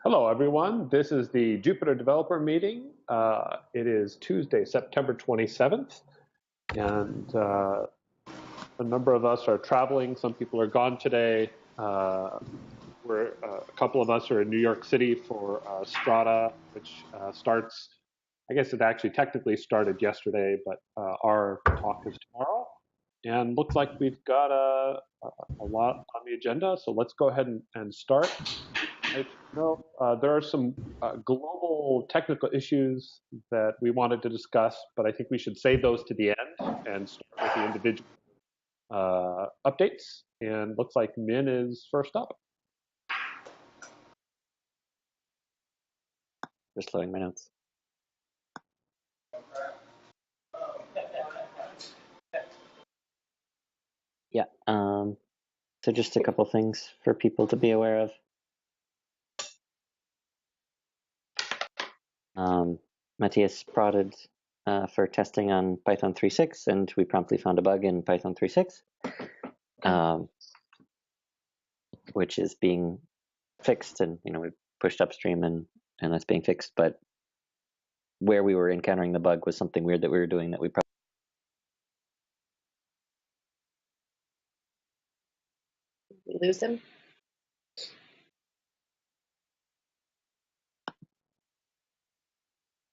Hello, everyone. This is the Jupyter Developer Meeting. It is Tuesday, September 27th, and a number of us are traveling. Some people are gone today. A couple of us are in New York City for Strata, which starts, I guess it actually technically started yesterday, but our talk is tomorrow. And looks like we've got a lot on the agenda, so let's go ahead and start. I know there are some global technical issues that we wanted to discuss, but I think we should save those to the end and start with the individual updates. And looks like Min is first up. Just loading my notes. Yeah, so just a couple things for people to be aware of. Mattias prodded for testing on Python 3.6, and we promptly found a bug in Python 3.6, which is being fixed, and we pushed upstream, and that's being fixed. But where we were encountering the bug was something weird that we were doing that we probably lose him.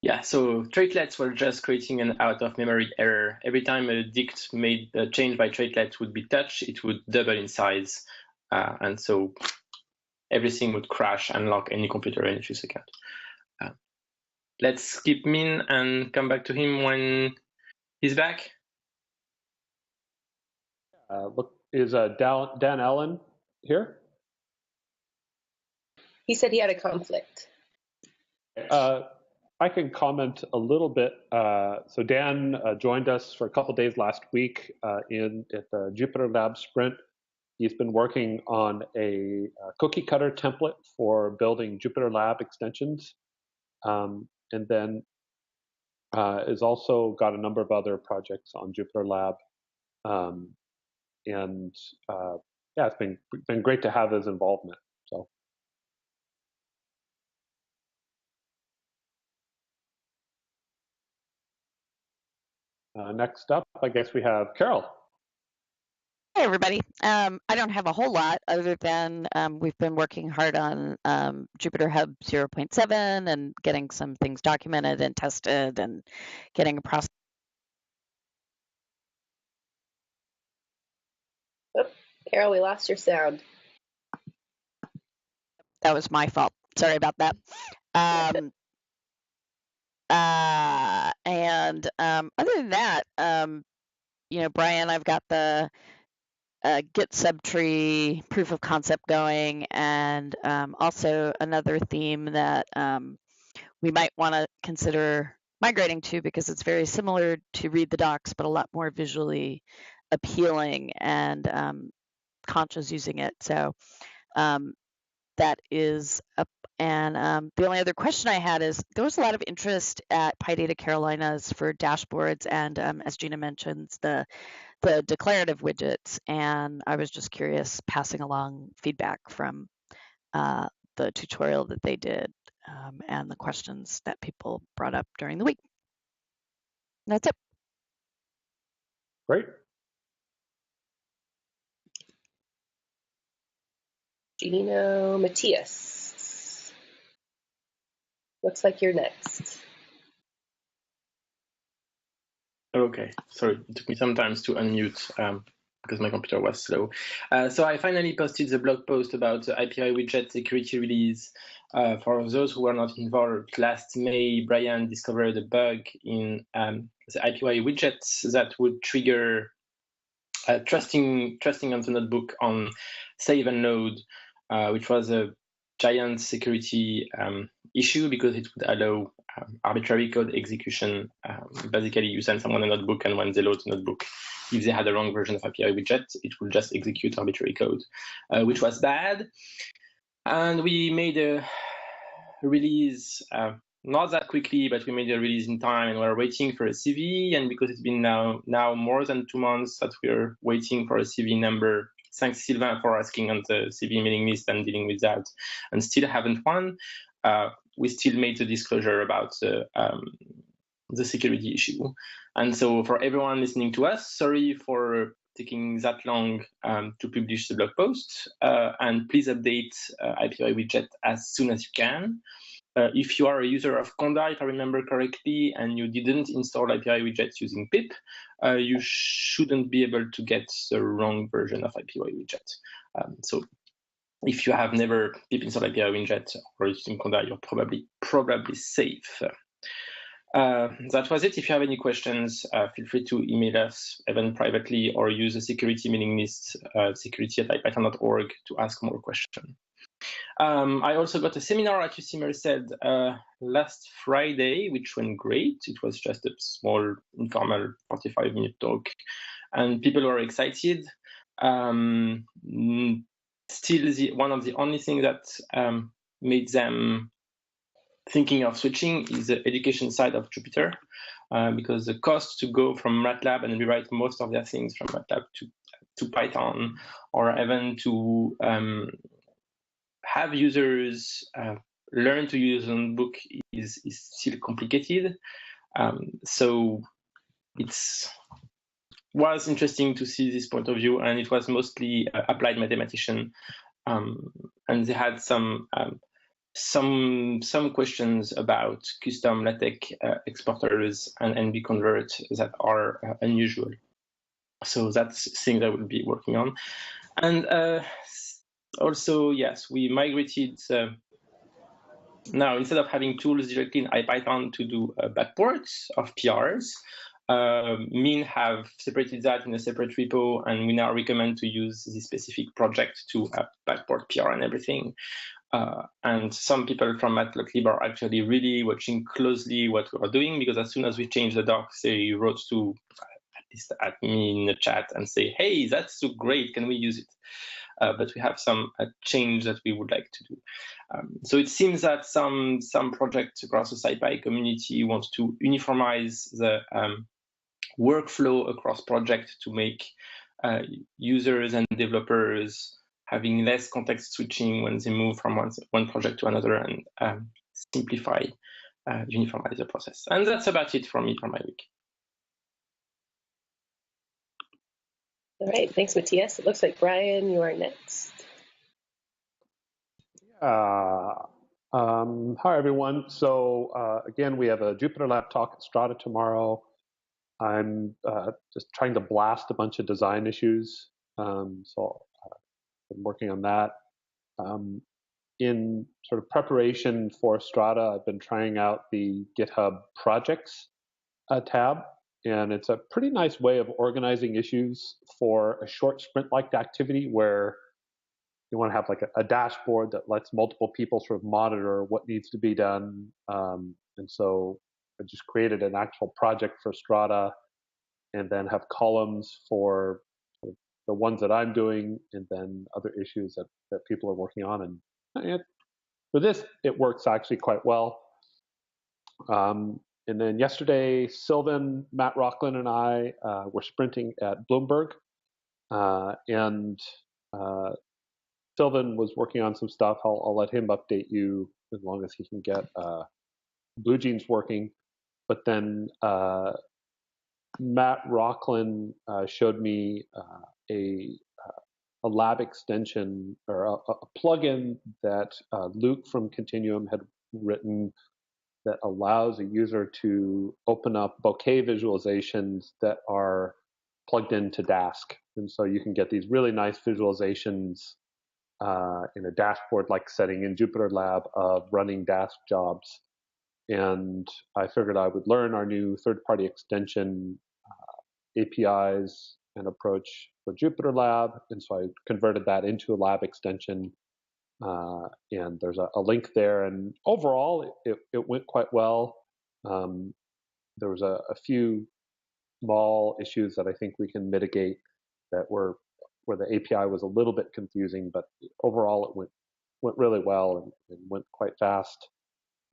Yeah, so traitlets were just creating an out-of-memory error. Every time a dict made a change by traitlet would be touched, it would double in size. And so everything would crash and lock any computer in a few seconds. Let's skip Min and come back to him when he's back. Look, is Dan Allen here? He said he had a conflict. I can comment a little bit. So Dan joined us for a couple days last week at the Jupyter Lab Sprint. He's been working on a cookie cutter template for building Jupyter Lab extensions, and then has also got a number of other projects on Jupyter Lab. Yeah, it's been great to have his involvement. So. Next up, I guess we have Carol. Hey, everybody. I don't have a whole lot other than we've been working hard on Jupyter Hub 0.7 and getting some things documented and tested and getting a process. Oh, Carol, we lost your sound. That was my fault. Sorry about that. And other than that, Bryan, I've got the Git subtree proof of concept going, and also another theme that we might want to consider migrating to because it's very similar to read the docs, but a lot more visually appealing, and Concha's using it. So that is up. And the only other question I had is there was a lot of interest at PyData Carolinas for dashboards and, as Gina mentions, the declarative widgets. And I was just curious, passing along feedback from the tutorial that they did and the questions that people brought up during the week. And that's it. Great. Gino Mattias. Looks like you're next. Okay, sorry, it took me some time to unmute because my computer was slow. So I finally posted the blog post about the IPI widget security release. For those who were not involved, last May, Bryan discovered a bug in the IPI widgets that would trigger trusting on the notebook on save and load, which was a giant security issue because it would allow arbitrary code execution. Basically, you send someone a notebook, and when they load the notebook, if they had the wrong version of API widget, it will just execute arbitrary code, which was bad. And we made a release, not that quickly, but we made a release in time, and we're waiting for a CV. And because it's been now more than 2 months that we're waiting for a CV number thanks Sylvain for asking on the CB mailing list and dealing with that, and still haven't won. We still made the disclosure about the security issue. And so for everyone listening to us, sorry for taking that long to publish the blog post, and please update IPy widget as soon as you can. If you are a user of Conda, if I remember correctly, and you didn't install IPy widgets using pip, you shouldn't be able to get the wrong version of IPy widget. So if you have never pip installed IPy widget or using Conda, you're probably safe. That was it. If you have any questions, feel free to email us, even privately, or use the security mailing list, security@ipython.org, to ask more questions. I also got a seminar at UC Merced last Friday, which went great. It was just a small, informal 45-minute talk, and people were excited. Still, one of the only things that made them thinking of switching is the education side of Jupyter, because the cost to go from MATLAB and rewrite most of their things from MATLAB to Python, or even to have users learn to use a notebook is still complicated. So it was interesting to see this point of view, and it was mostly applied mathematician, and they had some questions about custom LaTeX exporters and NB convert that are unusual. So that's things I will be working on. And also, yes, we migrated. Now, instead of having tools directly in IPython to do backports of PRs, Min have separated that in a separate repo, and we now recommend to use this specific project to backport PR and everything. And some people from Matplotlib are actually really watching closely what we are doing, because as soon as we change the docs, they wrote to at least at me in the chat and say, hey, that's so great, can we use it? But we have some change that we would like to do. So it seems that some projects across the SciPy community want to uniformize the workflow across projects to make users and developers having less context switching when they move from one project to another, and simplify, uniformize the process. And that's about it for me for my week. All right, thanks, Mattias. It looks like Bryan, you are next. Hi, everyone. So again, we have a Jupyter Lab talk at Strata tomorrow. I'm just trying to blast a bunch of design issues. So I've been working on that. In sort of preparation for Strata, I've been trying out the GitHub projects tab. And it's a pretty nice way of organizing issues for a short sprint-like activity where you want to have like a dashboard that lets multiple people sort of monitor what needs to be done. And so I just created an actual project for Strata, and then have columns for the ones that I'm doing, and then other issues that people are working on. And for this, it works actually quite well. And then yesterday, Sylvan, Matt Rocklin, and I were sprinting at Bloomberg. And Sylvan was working on some stuff. I'll let him update you as long as he can get Blue Jeans working. But then Matt Rocklin showed me a lab extension, or a plugin that Luke from Continuum had written, that allows a user to open up bouquet visualizations that are plugged into Dask. And so you can get these really nice visualizations in a dashboard-like setting in Jupyter Lab of running Dask jobs. And I figured I would learn our new third-party extension APIs and approach for Jupyter Lab. And so I converted that into a lab extension. And there's a link there, and overall it went quite well. There was a few small issues that I think we can mitigate that were where the API was a little bit confusing, but overall it went really well and went quite fast.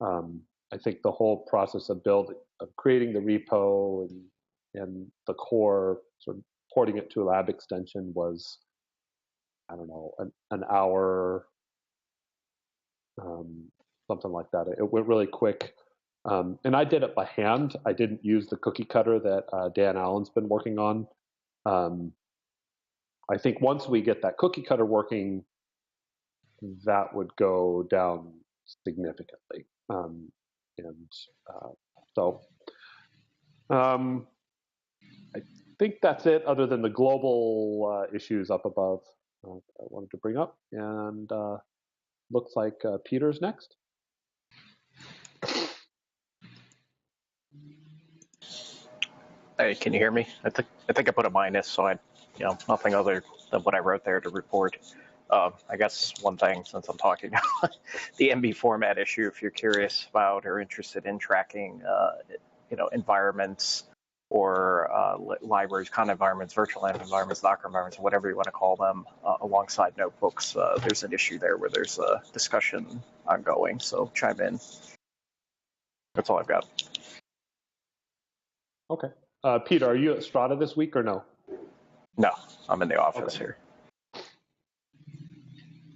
I think the whole process of creating the repo and the core, sort of porting it to a lab extension was I don't know, an hour, something like that. It went really quick. And I did it by hand. I didn't use the cookie cutter that Dan Allen's been working on. I think once we get that cookie cutter working, that would go down significantly. So I think that's it, other than the global issues up above I wanted to bring up. And looks like Peter's next. Hey, can you hear me? I think I put a minus, so nothing other than what I wrote there to report. I guess one thing, since I'm talking about the MB format issue, if you're curious about or interested in tracking, environments or libraries, kind of environments, virtual environments, Docker environments, whatever you want to call them, alongside notebooks, there's an issue there where there's a discussion ongoing. So chime in. That's all I've got. Okay. Peter, are you at Strata this week or no? No, I'm in the office here.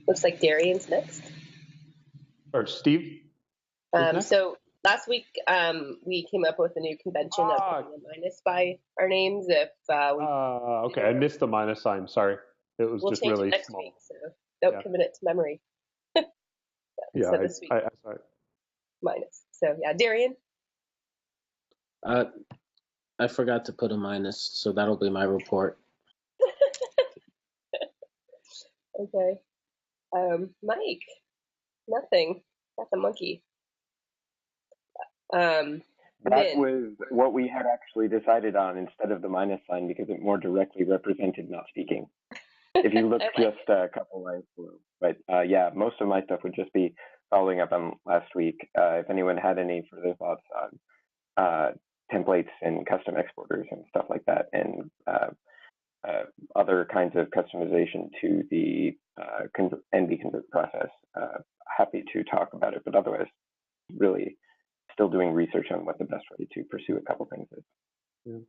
Looks like Darien's next. Or Steve? So last week we came up with a new convention of putting a minus by our names if okay, I missed the minus sign. Sorry, it was just really next small. week, so don't commit it to memory. Yeah, so this week sorry. minus. So yeah, Darien. I forgot to put a minus, so that'll be my report. Okay. Mike. Nothing. That's a monkey. That was what we had actually decided on instead of the minus sign because it more directly represented not speaking. If you look just a couple lines below. But yeah, most of my stuff would just be following up on last week. If anyone had any further thoughts on templates and custom exporters and stuff like that, and other kinds of customization to the NB convert process, happy to talk about it. But otherwise, really still doing research on what the best way to pursue a couple things is. Yeah.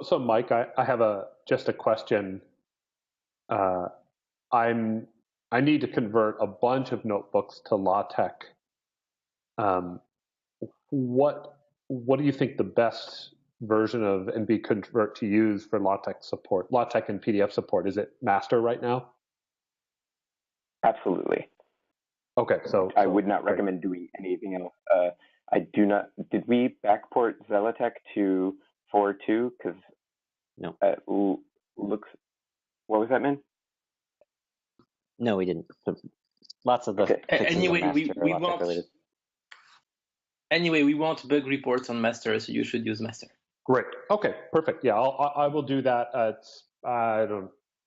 So Mike, I have just a question. I need to convert a bunch of notebooks to LaTeX. What do you think the best version of NB convert to use for LaTeX support, LaTeX and PDF support? Is it master right now? Absolutely. Okay, so I would not recommend doing anything else. I do not. Did we backport Zelatech to 4.2? Because no. Looks. What was that, man? No, we didn't. Lots of the fixes anyway, on we master want. Anyway, we want bug reports on master, so you should use master. Great. Okay. Perfect. Yeah, I will do that.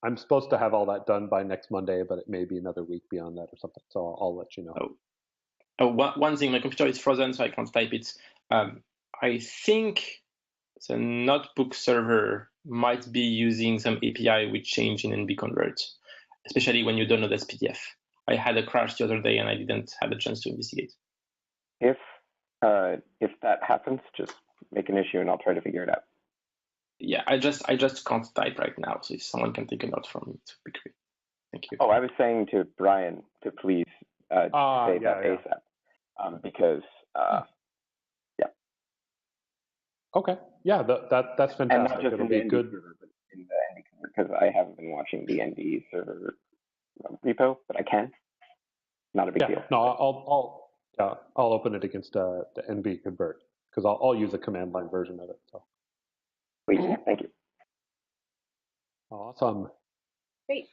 I'm supposed to have all that done by next Monday, but it may be another week beyond that or something. So I'll let you know. One thing, my computer is frozen, so I can't type it. I think the notebook server might be using some API with change in NB convert, especially when you download as PDF. I had a crash the other day, and I didn't have a chance to investigate. If that happens, just make an issue, and I'll try to figure it out. Yeah, I just can't type right now, so if someone can take a note from me, it would be great. Thank you. Oh, I was saying to Bryan to please say that ASAP, because yeah. Okay. Yeah, that's fantastic. And not just It'll in the be NB good. server, but in the NB server, because I haven't been watching the NB server repo, but I can. Not a big deal. No, I'll open it against the NB convert because I'll use a command line version of it. So. Please, thank you. Awesome. Great.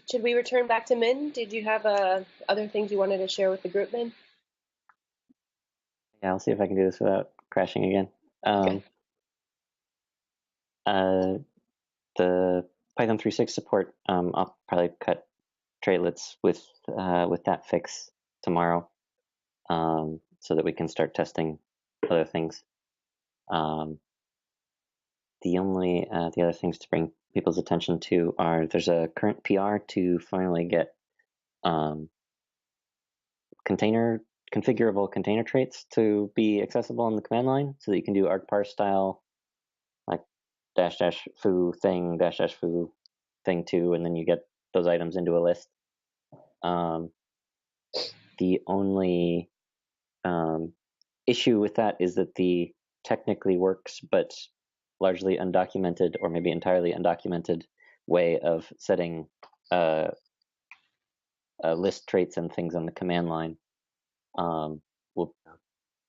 Should we return back to Min? Did you have other things you wanted to share with the group, Min? Yeah, I'll see if I can do this without crashing again. Okay. The Python 3.6 support, I'll probably cut trailets with that fix tomorrow, so that we can start testing other things. The other things to bring people's attention to are there's a current PR to finally get configurable container traits to be accessible in the command line, so that you can do argparse style, like -- foo thing -- foo thing 2, and then you get those items into a list. The only issue with that is that the technically works but largely undocumented, or maybe entirely undocumented, way of setting list traits and things on the command line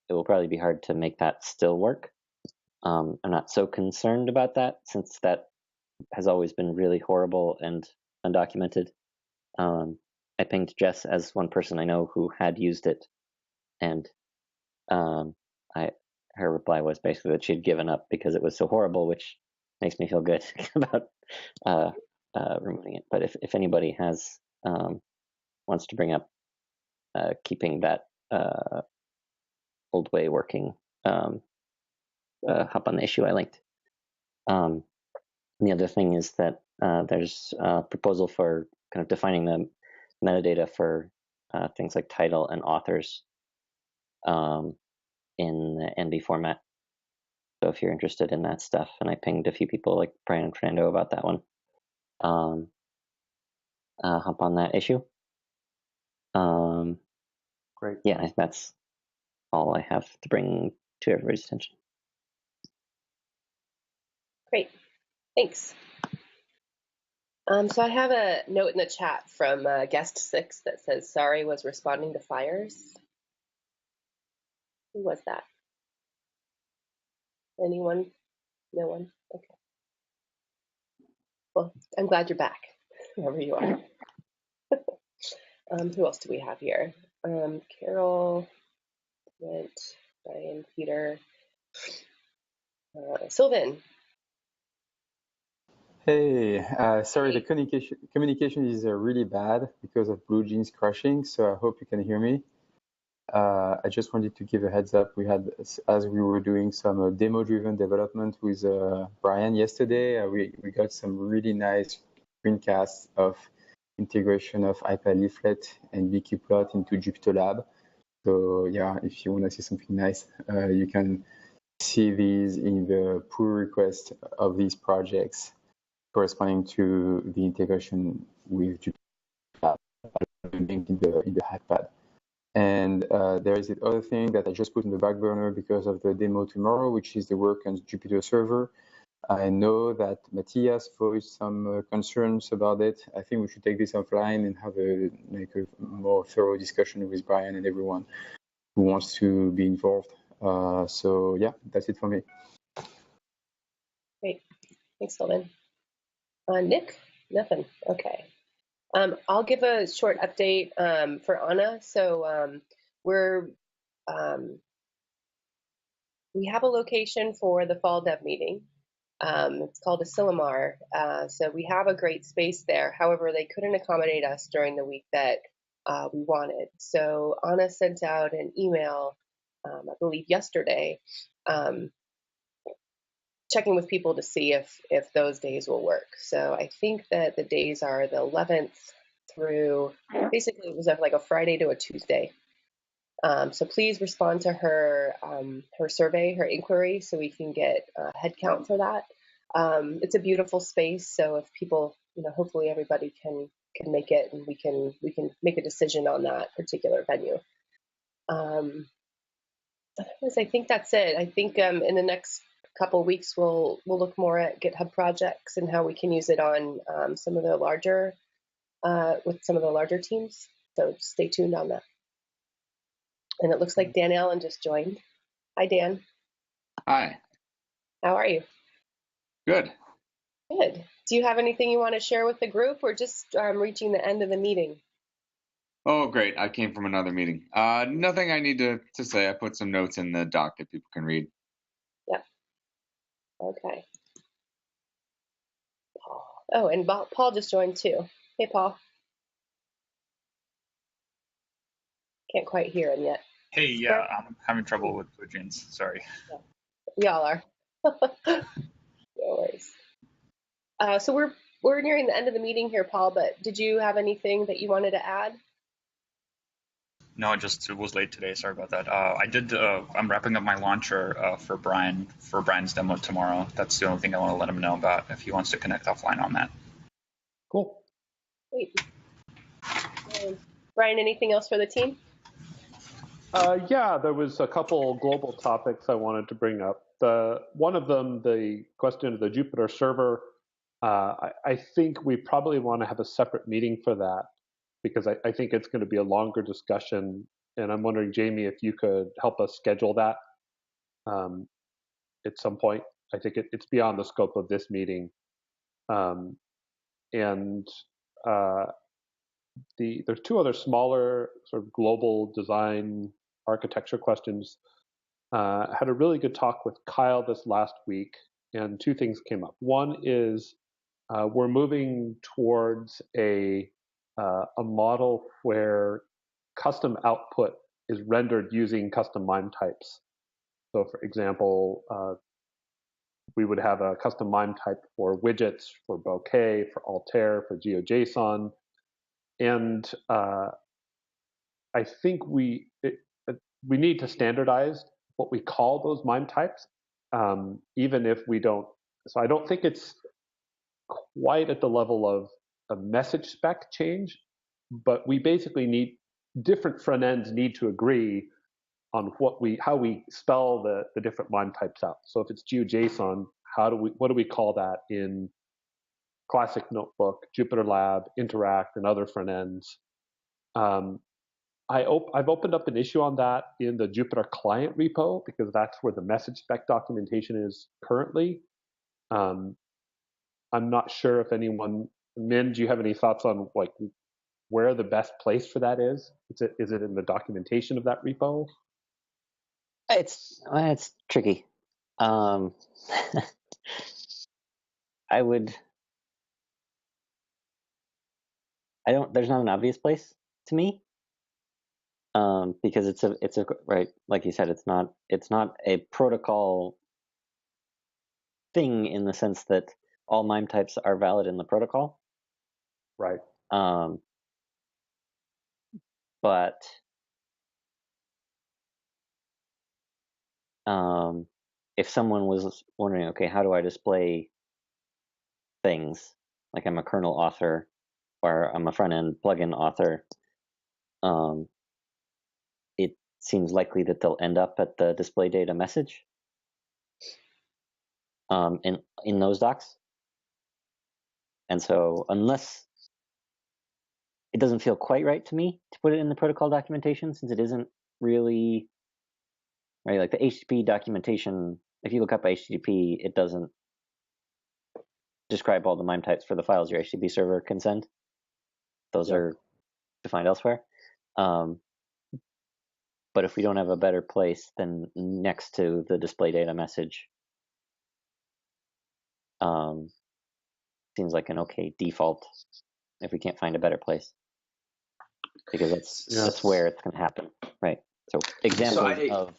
it will probably be hard to make that still work. I'm not so concerned about that, since that has always been really horrible and undocumented. I pinged Jess as one person I know who had used it, and her reply was basically that she had given up because it was so horrible, which makes me feel good about removing it. But if anybody has wants to bring up keeping that old way working, hop on the issue I linked. The other thing is that there's a proposal for kind of defining the metadata for things like title and authors in the NB format. So if you're interested in that stuff, and I pinged a few people like Bryan and Fernando about that one, hop on that issue. Great. Yeah, that's all I have to bring to everybody's attention. Great, thanks. So I have a note in the chat from guest 6 that says Sari was responding to fires. Who was that? Anyone? No one? Okay. Well, I'm glad you're back, wherever you are. Who else do we have here? Carol, Brent, Bryan, Peter, Sylvan. Hey, sorry, the communication is really bad because of Blue Jeans crashing, so I hope you can hear me. I just wanted to give a heads up. We had, as we were doing some demo-driven development with Bryan yesterday, we got some really nice screencasts of integration of IPyLeaflet and BQplot into Jupyter Lab. So yeah, if you want to see something nice, you can see these in the pull request of these projects corresponding to the integration with Jupyter linked in the Hackpad. And there is the other thing that I just put in the back burner because of the demo tomorrow, which is the work on Jupyter Server. I know that Mattias voiced some concerns about it. I think we should take this offline and have a more thorough discussion with Bryan and everyone who wants to be involved. So yeah, that's it for me. Great, thanks, Sylvan. Nick? Nothing, okay. I'll give a short update for Anna. So we have a location for the fall dev meeting. It's called Asilomar. So we have a great space there. However, they couldn't accommodate us during the week that we wanted. So Anna sent out an email, I believe yesterday, checking with people to see if those days will work. So I think that the days are the 11th through, basically it was like a Friday to a Tuesday. So please respond to her her survey, her inquiry, so we can get a head count for that. It's a beautiful space, so if people, hopefully everybody can make it, and we can make a decision on that particular venue. Otherwise, I think that's it. I think in the next couple of weeks we'll look more at GitHub projects and how we can use it on some of the larger with some of the larger teams. So stay tuned on that. And it looks like Dan Allen just joined. Hi, Dan. Hi. How are you? Good. Good. Do you have anything you want to share with the group, or just reaching the end of the meeting? Oh, great. I came from another meeting. Nothing I need to say. I put some notes in the doc that people can read. Yep. Okay. Paul. Oh, and Paul just joined too. Hey, Paul. Can't quite hear him yet. Hey, yeah, I'm having trouble with Blue Jeans. Sorry. Yeah. We all are. No worries. So we're nearing the end of the meeting here, Paul, but did you have anything that you wanted to add? No, it was late today. Sorry about that. I'm wrapping up my launcher for Bryan's demo tomorrow. That's the only thing I want to let him know about if he wants to connect offline on that. Cool. Great. Bryan, anything else for the team? Yeah, there was a couple global topics I wanted to bring up. One of them, the question of the Jupyter server, I think we probably want to have a separate meeting for that because I think it's going to be a longer discussion. And I'm wondering, Jamie, if you could help us schedule that at some point. I think it's beyond the scope of this meeting. And there's two other smaller sort of global design architecture questions. Had a really good talk with Kyle this last week, and two things came up. One is we're moving towards a model where custom output is rendered using custom MIME types. So, for example, we would have a custom MIME type for widgets, for bouquet, for Altair, for GeoJSON, and I think we need to standardize what we call those MIME types, even if we don't. So I don't think it's quite at the level of a message spec change, but we basically need different front ends need to agree on how we spell the different MIME types out. So if it's GeoJSON, what do we call that in Classic Notebook, Jupyter Lab, Interact, and other front ends? I've opened up an issue on that in the Jupyter client repo because that's where the message spec documentation is currently. I'm not sure if anyone, Min, do you have any thoughts on like where the best place for that is? Is it in the documentation of that repo? It's tricky. I don't. There's not an obvious place to me. Because it's a right, like you said, it's not a protocol thing in the sense that all MIME types are valid in the protocol. Right. But if someone was wondering, okay, how do I display things? Like I'm a kernel author or I'm a front-end plugin author, it seems likely that they'll end up at the display data message in those docs. And so unless it doesn't feel quite right to me to put it in the protocol documentation, since it isn't really right. Like the HTTP documentation, if you look up HTTP, it doesn't describe all the MIME types for the files your HTTP server can send. Those are defined elsewhere. But if we don't have a better place than next to the display data message, seems like an okay default if we can't find a better place, because that's where it's going to happen, right? So examples of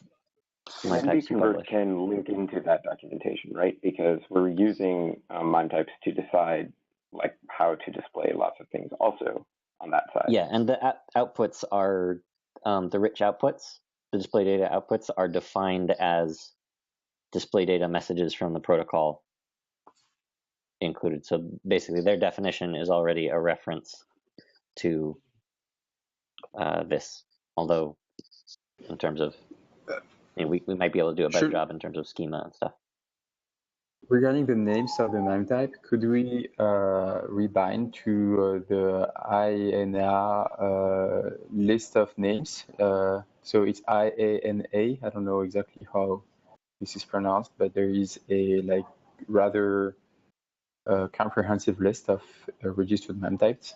MIME types Convert can link into that documentation, right? Because we're using MIME types to decide like how to display lots of things also on that side. Yeah, and the outputs are the rich outputs. The display data outputs are defined as display data messages from the protocol included. So basically, their definition is already a reference to this. Although, in terms of, we might be able to do a better job in terms of schema and stuff. Regarding the names of the MIME type, could we rebind to the IANA list of names? So it's IANA. I don't know exactly how this is pronounced, but there is a rather comprehensive list of registered MIME types.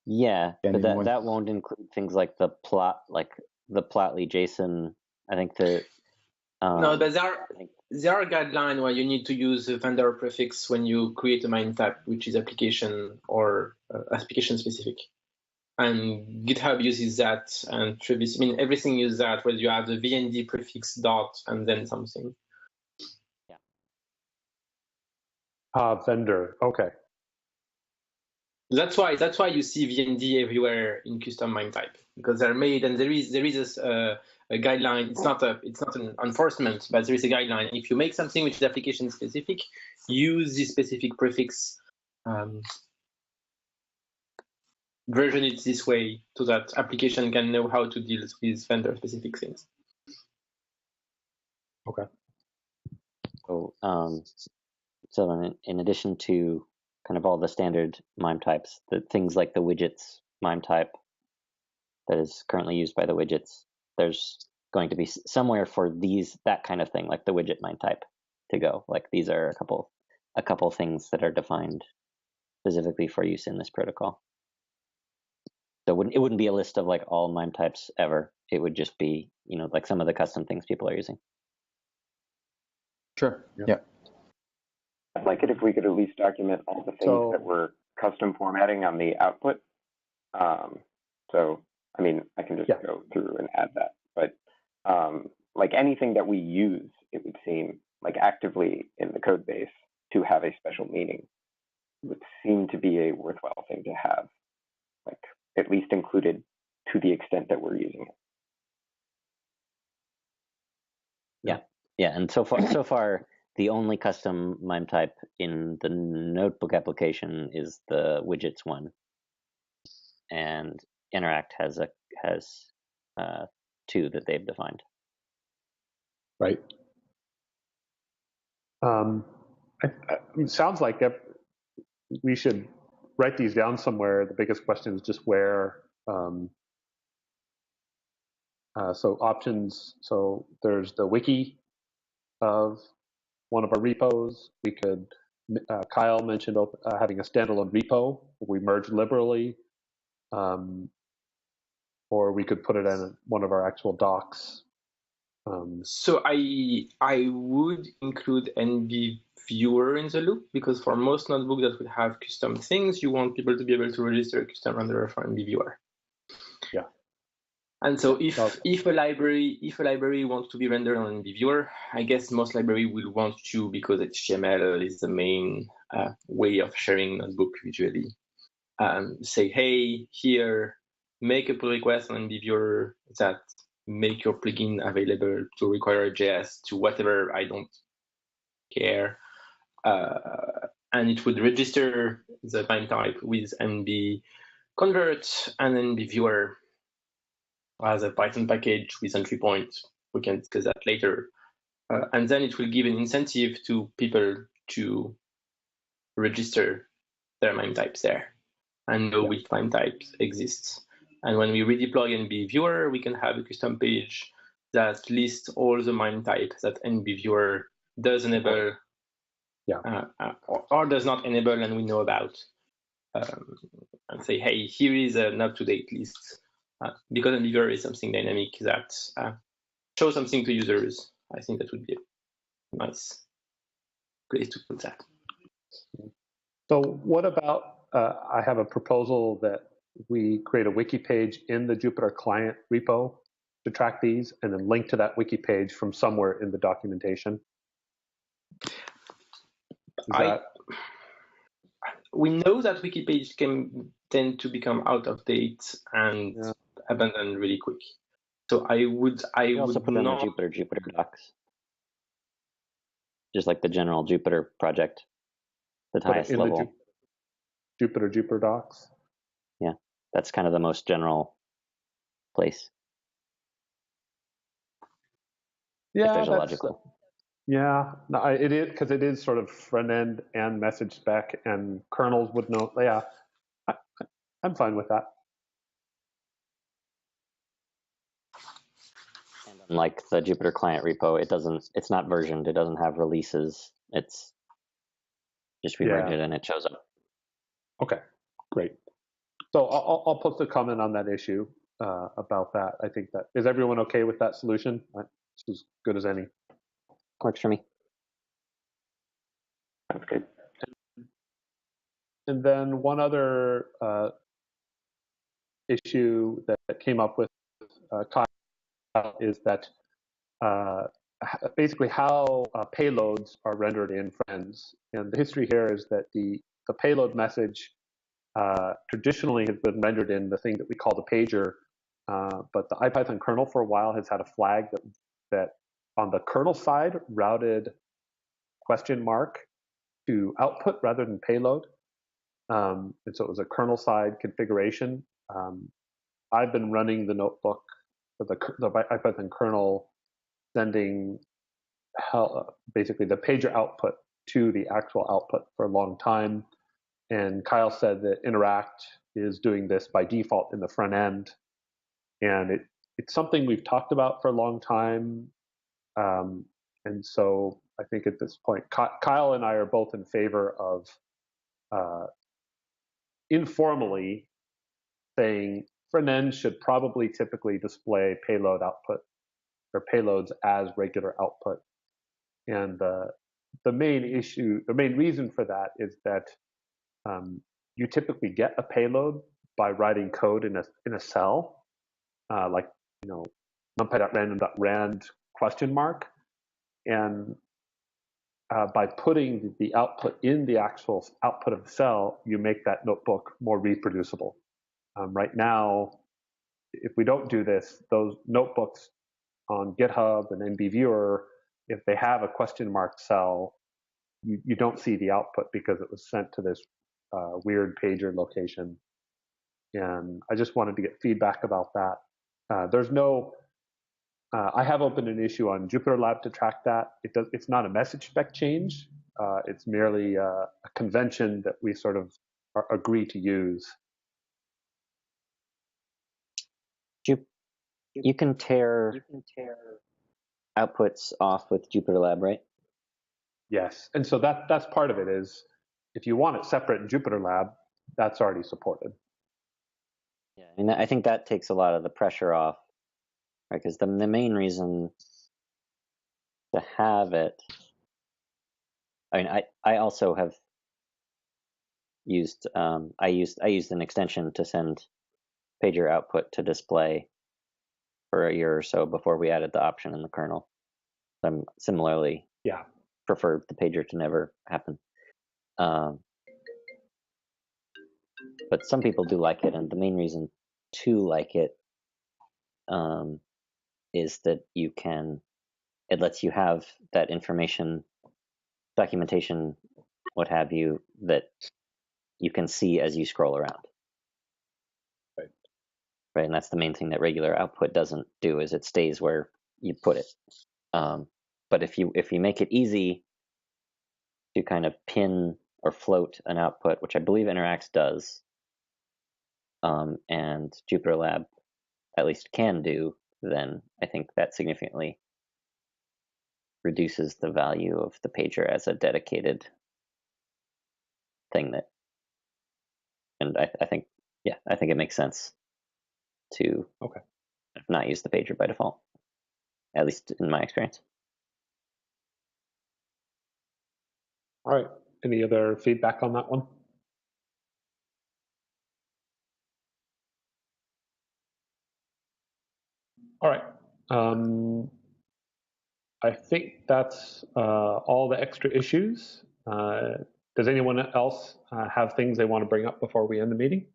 Yeah, but that won't include things like the Plotly JSON. I think no, but there are guidelines where you need to use a vendor prefix when you create a MIME type, which is application or application specific. And GitHub uses that, and Travis, everything uses that, where you have the VND prefix dot and then something. Yeah. Vendor. Okay. That's why you see VND everywhere in custom MIME type, because they're made, and there is guideline. It's not an enforcement, but there is a guideline. If you make something which is application specific, use this specific prefix. Version it this way so that application can know how to deal with vendor specific things. Okay. So then in addition to kind of all the standard MIME types, the things like the widgets MIME type that is currently used by the widgets, there's going to be somewhere for that kind of thing, like the widget MIME type, to go. Like these are a couple things that are defined specifically for use in this protocol. So it wouldn't be a list of like all MIME types ever. It would just be, like some of the custom things people are using. Sure. Yeah. I'd like it if we could at least document all the things that we're custom formatting on the output. So, I mean, I can just go through and add that. But like anything that we use, it would seem like actively in the code base to have a special meaning would seem to be a worthwhile thing to have, like at least included to the extent that we're using it. Yeah, and so far, the only custom MIME type in the notebook application is the widgets one, and Interact has two that they've defined. Right. It sounds like we should write these down somewhere. The biggest question is just where. So options. So there's the wiki of one of our repos. We could. Kyle mentioned having a standalone repo. We merge liberally, or we could put it in one of our actual docs. So I would include NB viewer in the loop, because for most notebooks that would have custom things, you want people to be able to register a custom renderer for NB viewer. Yeah. And so if a library wants to be rendered on NB viewer, I guess most library will want to, because HTML is the main way of sharing notebook usually. Say, hey, here, make a pull request on NB viewer that make your plugin available to require JS to whatever, I don't care. And it would register the MIME type with NB convert and NB viewer as a Python package with entry point. We can discuss that later. And then it will give an incentive to people to register their MIME types there and know which MIME types exist. And when we redeploy NB viewer, we can have a custom page that lists all the MIME types that NB viewer does enable or does not enable, and we know about. And say, hey, here is an up-to-date list. Because NB viewer is something dynamic that shows something to users, I think that would be a nice place to put that. So what about, I have a proposal that we create a wiki page in the Jupyter client repo to track these, and then link to that wiki page from somewhere in the documentation. We know that wiki page can tend to become out of date and abandoned really quick. So I would also put not... in the Jupyter docs, just like the general Jupyter project, the highest level. Jupyter docs. Yeah, that's kind of the most general place. Yeah, if there's a logical. Yeah, no, it is, because it is sort of front end and message spec, and kernels would know. Yeah, I'm fine with that. And unlike the Jupyter client repo, it's not versioned. It doesn't have releases. It's just reverted and it shows up. Okay, great. So I'll post a comment on that issue about that. I think that is everyone okay with that solution? It's as good as any. Works for me. That's good. And then one other issue that came up with Kyle is that basically how payloads are rendered in Friends. And the history here is that the payload message traditionally has been rendered in the thing that we call the pager, but the IPython kernel for a while has had a flag that on the kernel side routed question mark to output rather than payload. And so it was a kernel side configuration. I've been running the notebook for the IPython kernel, sending basically the pager output to the actual output for a long time. And Kyle said that Interact is doing this by default in the front end. And it's something we've talked about for a long time. And so I think at this point, Kyle and I are both in favor of informally saying front end should probably typically display payload output or payloads as regular output. And the main reason for that is that you typically get a payload by writing code in a cell, like numpy.random.rand question mark, and by putting the output in the actual output of the cell, you make that notebook more reproducible. Right now, if we don't do this, those notebooks on GitHub and NBViewer, if they have a question mark cell, you don't see the output because it was sent to this weird pager location. And I just wanted to get feedback about that. I have opened an issue on Jupyter Lab to track that. It's not a message spec change. It's merely a convention that we sort of agree to use. You can tear outputs off with Jupyter Lab, right? Yes, and so that's part of it is if you want it separate in Jupyter Lab, that's already supported. Yeah, and I think that takes a lot of the pressure off, right? Because the main reason to have it, I mean, I also have used I used an extension to send pager output to display for a year or so before we added the option in the kernel. I'm similarly prefer the pager to never happen. But some people do like it, and the main reason to like it is that it lets you have that information, documentation, what have you, that you can see as you scroll around. Right, and that's the main thing that regular output doesn't do, is it stays where you put it. But if you make it easy to kind of pin or float an output, which I believe Interacts does, and Jupyter Lab at least can do, then I think that significantly reduces the value of the pager as a dedicated thing and I think it makes sense to not use the pager by default, at least in my experience. All right, any other feedback on that one? All right. I think that's all the extra issues. Does anyone else have things they want to bring up before we end the meeting?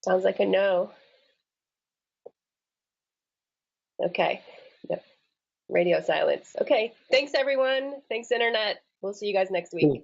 Sounds like a no. Okay. Yep. Radio silence. Okay. Thanks, everyone. Thanks, Internet. We'll see you guys next week.